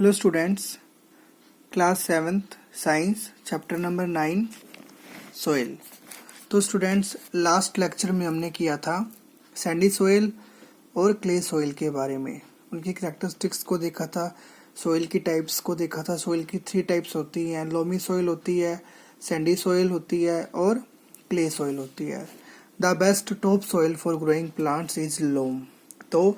Hello students, class 7th science chapter number 9 soil. तो students, last lecture में हमने किया था सैंडी सोइल और क्ले सोइल के बारे में, उनकी कैरेक्टरिस्टिक्स को देखा था, सोइल की टाइप्स को देखा था। सोइल की 3 टाइप्स होती हैं, लोमी सोइल होती है, सैंडी सोइल होती है और क्ले सोइल होती है। The best top soil for growing plants is loam. तो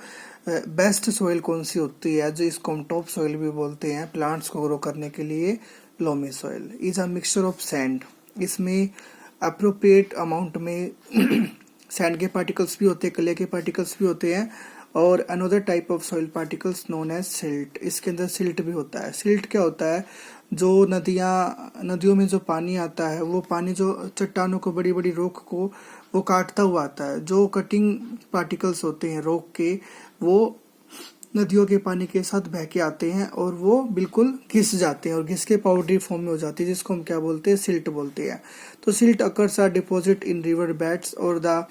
बेस्ट सोइल कौन सी होती है, जो इसको हम टॉप सोइल भी बोलते हैं प्लांट्स को ग्रो करने के लिए? Loamy soil is a mixture of sand. इसमें अप्रोप्रिएट अमाउंट में सैंड के पार्टिकल्स भी होते हैं, क्ले के पार्टिकल्स भी होते हैं, और another type of soil particles known as silt. इसके अंदर सिल्ट भी होता है। सिल्ट क्या होता है? जो नदियों में जो पानी आता है, वो पानी जो चट्टानों को, बड़ी बड़ी रॉक को वो काटता हुआ आता है। जो कटिंग पार्टिकल्स होते हैं रॉक के, वो नदियों के पानी के साथ बह के आते हैं और वो बिल्कुल घिस जाते हैं और घिस के पाउडरी फॉर्म में हो जाती है, जिसको हम क्या बोलते हैं? सिल्ट बोलते हैं। तो silt occurs are deposit in river beds और the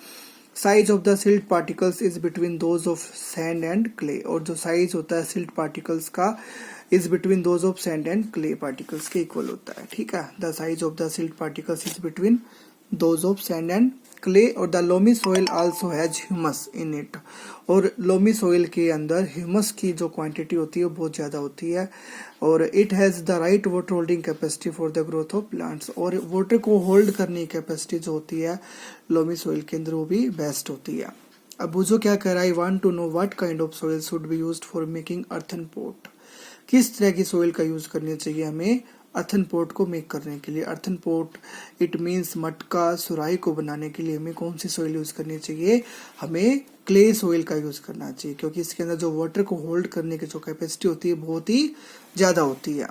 size of the silt particles is between those of sand and clay. और जो साइज होता है सिल्ट पार्टिकल्स का is between those of sand and clay particles के equal होता है। ठीक है, the size of the silt particles is between those of sand and clay. और the loamy soil also has humus in it. और loamy soil के अंदर humus की जो क्वांटिटी होती है वो बहुत ज़्यादा होती है। और it has the right water holding capacity for the growth of plants. और वाटर को होल्ड करने की कैपेसिटी जो होती है लोमी सोइल के अंदर, वो भी बेस्ट होती है। अब बुझो क्या कर रहा है? I want to know what kind of soil should be used for making earthen pot. किस तरह की सोइल का यूज करनी चाहिए हमें अर्थन पॉट को मेक करने के लिए? अर्थन पॉट इट मीन्स मटका, सुराही को बनाने के लिए हमें कौन सी सोइल यूज करनी चाहिए? हमें क्ले सोइल का यूज करना चाहिए, क्योंकि इसके अंदर जो वाटर को होल्ड करने की जो कैपेसिटी होती है बहुत ही ज्यादा होती है।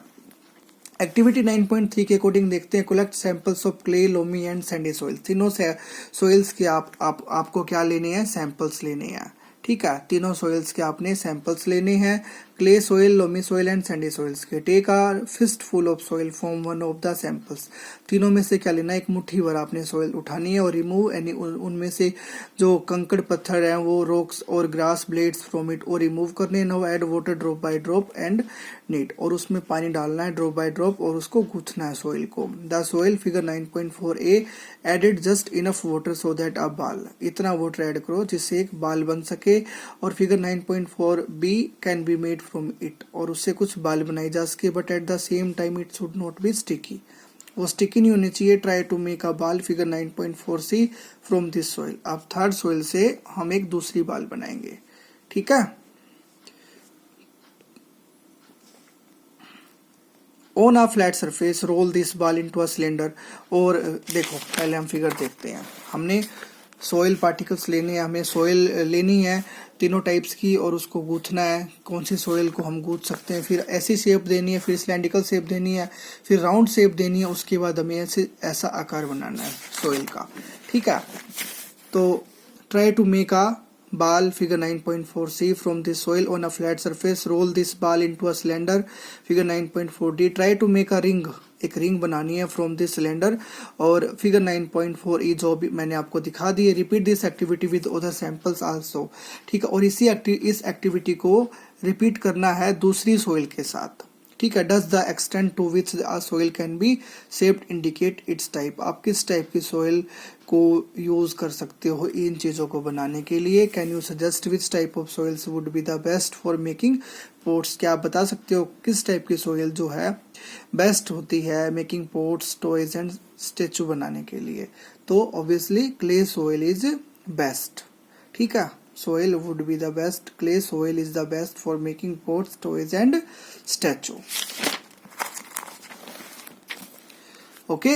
एक्टिविटी 9.3 के अकॉर्डिंग देखते हैं, collect samples of clay, loamy and Sandy soil. तीनों सोइल्स के आपको क्या लेने हैं? सैंपल्स लेने हैं। ठीक है, तीनों सोइल्स के आपने सैंपल्स लेने हैं, clay soil, loamy soil and sandy soils के। Take a fistful of soil from one of the samples. तीनों में से क्या लेना है? एक मुट्ठी भर आपने सोइल उठानी है और रिमूव एनी उनमें से जो कंकड़ पत्थर हैं, वो रॉक्स और ग्रास ब्लेड्स फ्रॉम इट, और रिमूव करने। Now add water drop by drop and knead. और उसमें पानी डालना है ड्रॉप बाय ड्रॉप और उसको गूंथना है सोइल को। The soil figure 9.4a added just enough water so that a ball. इतना वाटर ऐड करो जिससे एक बाल बन सके। और figure 9.4b can be made from it. और उससे कुछ बाल बनाई जा सके, but at the same time it should not be sticky. वो स्टिकी नहीं होनी चाहिए। Try to make a ball figure 9.4c from this soil. अब थर्ड सोइल से हम एक दूसरी बाल बनाएंगे। ठीक है, on a flat surface roll this ball into a cylinder. और देखो, पहले हम फिगर देखते हैं। हमने सोइल पार्टिकल्स लेने हैं, हमें सोइल लेनी है तीनों टाइप्स की, और उसको गूंथना है। कौन सी सोइल को हम गूंथ सकते हैं? फिर ऐसी शेप देनी है, फिर सिलेंड्रिकल शेप देनी है, फिर राउंड शेप देनी है। उसके बाद हमें ऐसा आकार बनाना है सोइल का। ठीक है, तो try to make a ball figure 9.4c from the soil on a flat surface. Roll this ball into a cylinder figure 9.4d. Try to make a ring. एक रिंग बनानी है फ्रॉम दिस सिलेंडर। और figure 9.4e जो भी मैंने आपको दिखा दी है। Repeat this activity with other samples also. ठीक है, और इस एक्टिविटी को रिपीट करना है दूसरी सोइल के साथ। ठीक है, does the extent to which a soil can be shaped indicate its type. आप किस टाइप की सोइल को यूज कर सकते हो इन चीजों को बनाने के लिए? Can you suggest which type of soils would be the best for making pots. क्या आप बता सकते हो किस टाइप की सोइल जो है बेस्ट होती है making pots, toys and statue बनाने के लिए? तो obviously clay soil is best. ठीक है, soil would be the best. Clay soil is the best for making pots, toys and statue. Okay.